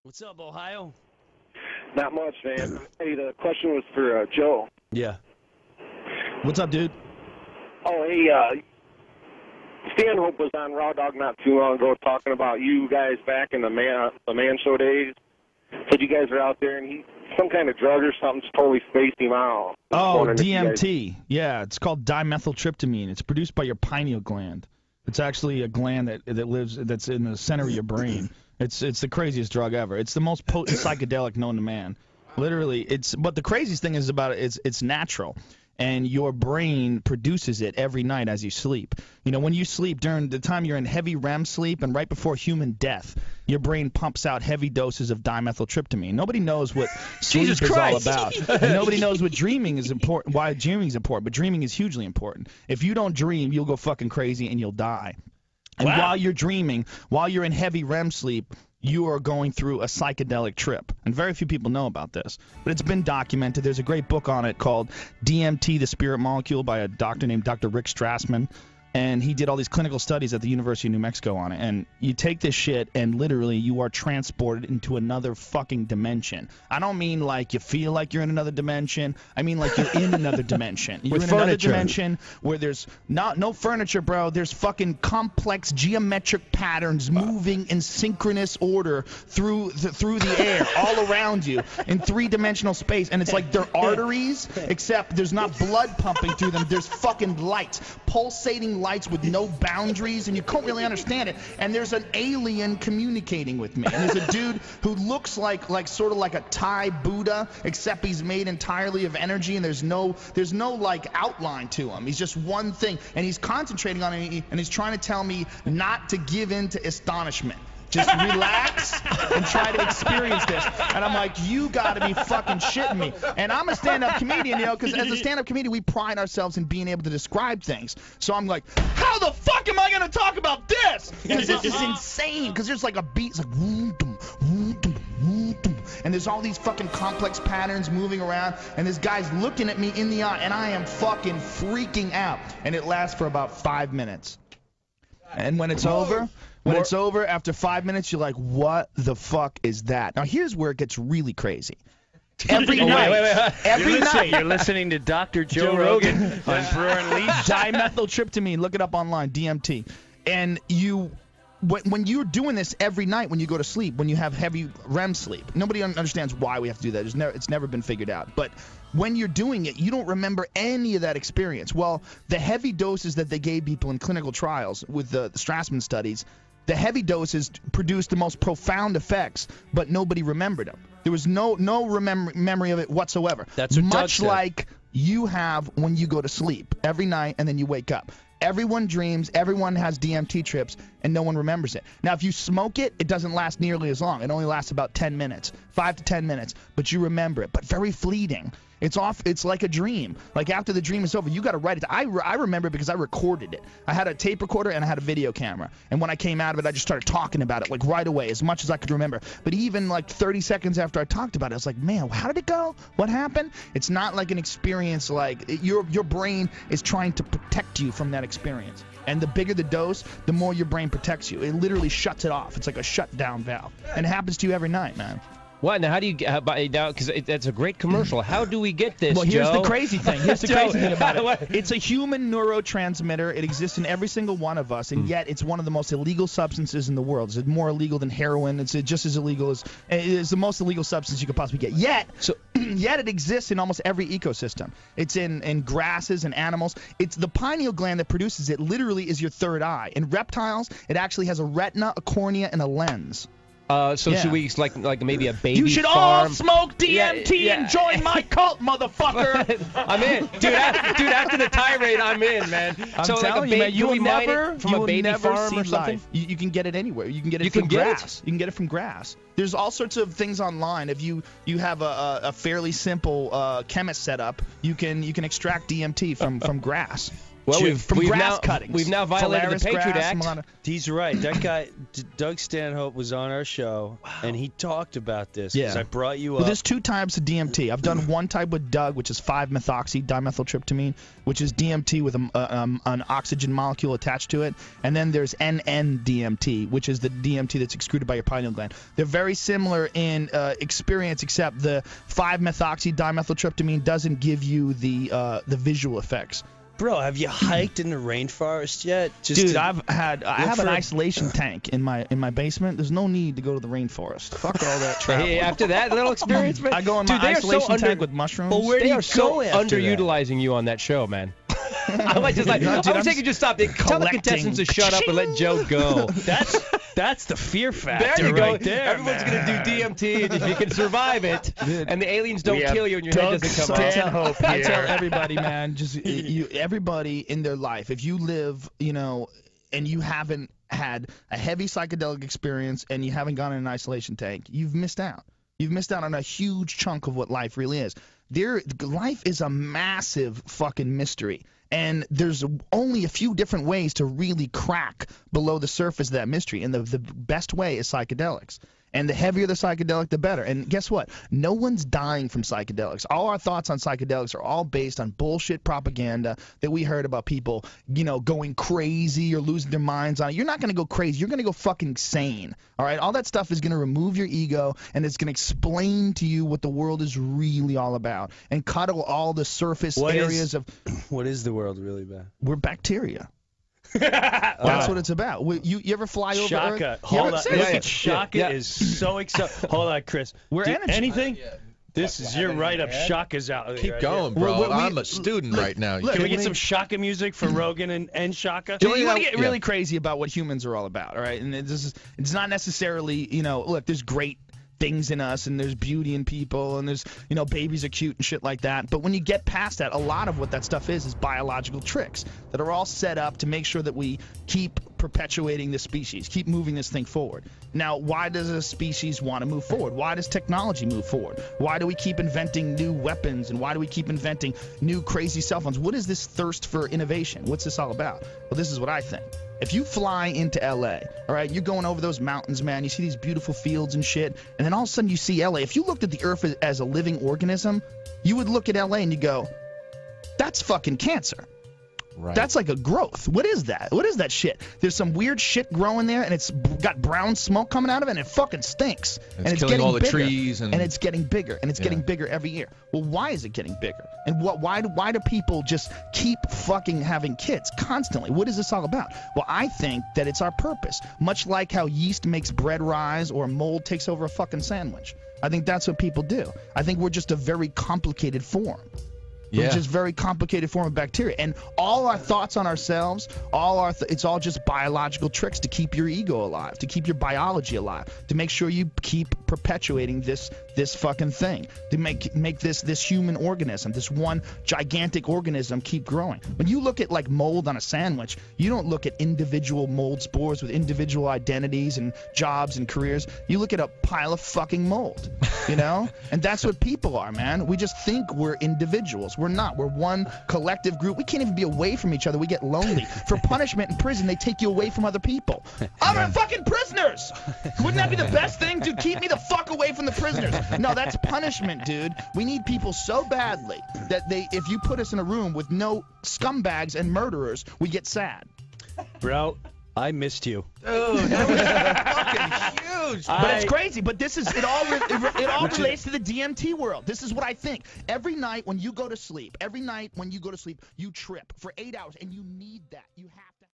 What's up, Ohio? Not much, man. Hey, the question was for Joe. Yeah. What's up, dude? Oh, hey, Stanhope was on Raw Dog not too long ago talking about you guys back in the man show days. Said you guys are out there, and he some kind of drug or something just totally spaced him out. Oh, DMT. Yeah, it's called dimethyltryptamine. It's produced by your pineal gland. It's actually a gland that's in the center of your brain. It's the craziest drug ever. It's the most potent psychedelic known to man. Literally, but the craziest thing is about it, it's natural. And your brain produces it every night as you sleep. You know, when you sleep during the time you're in heavy REM sleep and right before human death, your brain pumps out heavy doses of dimethyltryptamine. Nobody knows what sleep is all about. And nobody knows what dreaming is important, why dreaming is important, but dreaming is hugely important. If you don't dream, you'll go fucking crazy and you'll die. And while you're dreaming, while you're in heavy REM sleep, you are going through a psychedelic trip. And very few people know about this. But it's been documented. There's a great book on it called DMT, The Spirit Molecule, by a doctor named Dr. Rick Strassman. And he did all these clinical studies at the University of New Mexico on it. And you take this shit and literally you are transported into another fucking dimension. I don't mean like you feel like you're in another dimension. I mean like you're in another dimension. You're in another dimension where there's no furniture, bro. There's fucking complex geometric patterns moving in synchronous order through the air all around you in three-dimensional space. And it's like they're arteries, except there's not blood pumping through them. There's fucking lights, pulsating lights with no boundaries, and you can't really understand it. And there's an alien communicating with me. And there's a dude who looks like sort of like a Thai Buddha, except he's made entirely of energy, and there's no like outline to him. He's just one thing, and he's concentrating on it, and he's trying to tell me not to give in to astonishment. Just relax and try to experience this. And I'm like, you got to be fucking shitting me. And I'm a stand-up comedian, you know, because as a stand-up comedian, we pride ourselves in being able to describe things. So I'm like, how the fuck am I going to talk about this? Because this is insane. Because there's like a beat. It's like, and there's all these fucking complex patterns moving around. And this guy's looking at me in the eye, and I am fucking freaking out. And it lasts for about 5 minutes. And when it's over... When it's over, after 5 minutes, you're like, what the fuck is that? Now, here's where it gets really crazy. Every night. Every night. You're listening to Dr. Joe Rogan on Brewer and Leach. Dimethyltryptamine. Look it up online, DMT. And when you're doing this every night when you go to sleep, when you have heavy REM sleep, nobody understands why we have to do that. It's never been figured out. But when you're doing it, you don't remember any of that experience. Well, the heavy doses that they gave people in clinical trials with the Strassman studies, the heavy doses produced the most profound effects, but nobody remembered them. There was no memory of it whatsoever. That's what much like you have when you go to sleep every night and then you wake up. Everyone dreams, everyone has DMT trips, and no one remembers it. Now, if you smoke it, it doesn't last nearly as long. It only lasts about 10 minutes, 5 to 10 minutes, but you remember it, but very fleeting. It's like a dream. Like after the dream is over, you got to write it. I remember it because I recorded it. I had a tape recorder and I had a video camera. And when I came out of it, I just started talking about it like right away, as much as I could remember. But even like 30 seconds after I talked about it, I was like, man, how did it go? What happened? It's not like an experience like your brain is trying to protect you from that experience. And the bigger the dose, the more your brain protects you. It literally shuts it off. It's like a shutdown valve. And it happens to you every night, man. What? Now, how do you get now? Because that's a great commercial. How do we get this, Well, here's Joe? the crazy thing. Here's the crazy thing about it. It's a human neurotransmitter. It exists in every single one of us, and yet it's one of the most illegal substances in the world. It's more illegal than heroin. It's just as illegal as it is the most illegal substance you could possibly get. Yet it exists in almost every ecosystem. It's in grasses and animals. It's the pineal gland that produces it. Literally, is your third eye. In reptiles, it actually has a retina, a cornea, and a lens. Should we like maybe a baby farm? You should all smoke DMT and join my cult, motherfucker. I'm in, dude. After the tirade, I'm in, man. I'm so telling like you, man, you will never from a baby farm or something. You can get it anywhere. You can get it from grass. You can get it from grass. There's all sorts of things online. If you have a fairly simple chemist setup, you can extract DMT from grass. Well, we've grass now, cuttings. We've now violated the Patriot Act. He's right. That guy, Doug Stanhope, was on our show, and he talked about this. Yeah. I brought you Well, up. there's 2 types of DMT. I've done one type with Doug, which is 5-methoxy dimethyltryptamine, which is DMT with an oxygen molecule attached to it. And then there's NN-DMT, which is the DMT that's excreted by your pineal gland. They're very similar in experience, except the 5-methoxy dimethyltryptamine doesn't give you the visual effects. Bro, have you hiked in the rainforest yet? Dude, I have an isolation tank in my basement. There's no need to go to the rainforest. Fuck all that travel. Hey, after that little experience, man. I go in my isolation tank with mushrooms. Well, where do They you are so go after underutilizing you on that show, man. I might just like. No, dude, I wish they could just stop. Tell the contestants to shut up and let Joe go. That's the fear factor. There you go. Right there, Everyone's gonna do DMT, and if you can survive it, and the aliens don't kill you, and your head doesn't come off. I tell everybody, man, just everybody in their life, if you live, and you haven't had a heavy psychedelic experience and you haven't gone in an isolation tank, you've missed out. You've missed out on a huge chunk of what life really is. Life is a massive fucking mystery. And there's only a few different ways to really crack below the surface of that mystery. And the best way is psychedelics. And the heavier the psychedelic, the better. And guess what? No one's dying from psychedelics. All our thoughts on psychedelics are all based on bullshit propaganda that we heard about people, going crazy or losing their minds on it. You're not going to go crazy. You're going to go fucking sane. All right? All that stuff is going to remove your ego, and it's going to explain to you what the world is really all about and cuddle all the surface areas of... What is the world really about? We're bacteria. That's what it's about. You ever fly over Shaka. Earth? Hold on. Yeah. Shaka is so excited. Hold on, Chris. We're energy. Anything? This is your write-up. Shaka's out. Keep right going, here. bro. I'm a student right now. Can we get some Shaka music for Rogan and Shaka? You want to get really crazy about what humans are all about, all right? And it's not necessarily, look, there's great things in us, and there's beauty in people, and there's, babies are cute and shit like that. But when you get past that, a lot of what that stuff is biological tricks that are all set up to make sure that we keep perpetuating the species, keep moving this thing forward. Now, why does a species want to move forward? Why does technology move forward? Why do we keep inventing new weapons, and why do we keep inventing new crazy cell phones? What is this thirst for innovation? What's this all about? Well, this is what I think. If you fly into L.A., all right, you're going over those mountains, man. You see these beautiful fields and shit, and then all of a sudden you see L.A. If you looked at the Earth as a living organism, you would look at L.A. and you go, that's fucking cancer. Right. That's like a growth. What is that? What is that shit? There's some weird shit growing there, and it's got brown smoke coming out of it, and it fucking stinks. And it's killing getting all the bigger, trees. And it's getting bigger, and it's getting bigger every year. Well, why is it getting bigger? And why do people just keep fucking having kids constantly? What is this all about? Well, I think that it's our purpose. Much like how yeast makes bread rise or mold takes over a fucking sandwich. I think that's what people do. I think we're just a very complicated form. Which is very complicated form of bacteria. And all our thoughts on ourselves, it's all just biological tricks to keep your ego alive, to keep your biology alive, to make sure you keep perpetuating this fucking thing, to make this human organism, this one gigantic organism keep growing. When you look at like mold on a sandwich, you don't look at individual mold spores with individual identities and jobs and careers. You look at a pile of fucking mold, And that's what people are, man. We just think we're individuals. We're not. We're one collective group. We can't even be away from each other. We get lonely. For punishment in prison, they take you away from other people. Other fucking prisoners! Wouldn't that be the best thing, dude? Keep me the fuck away from the prisoners. No, that's punishment, dude. We need people so badly that if you put us in a room with no scumbags and murderers, we get sad. Bro, I missed you. Dude, that was fucking huge. But it's crazy. But this is it all relates to the DMT world. This is what I think. Every night when you go to sleep, you trip for 8 hours, and you need that. You have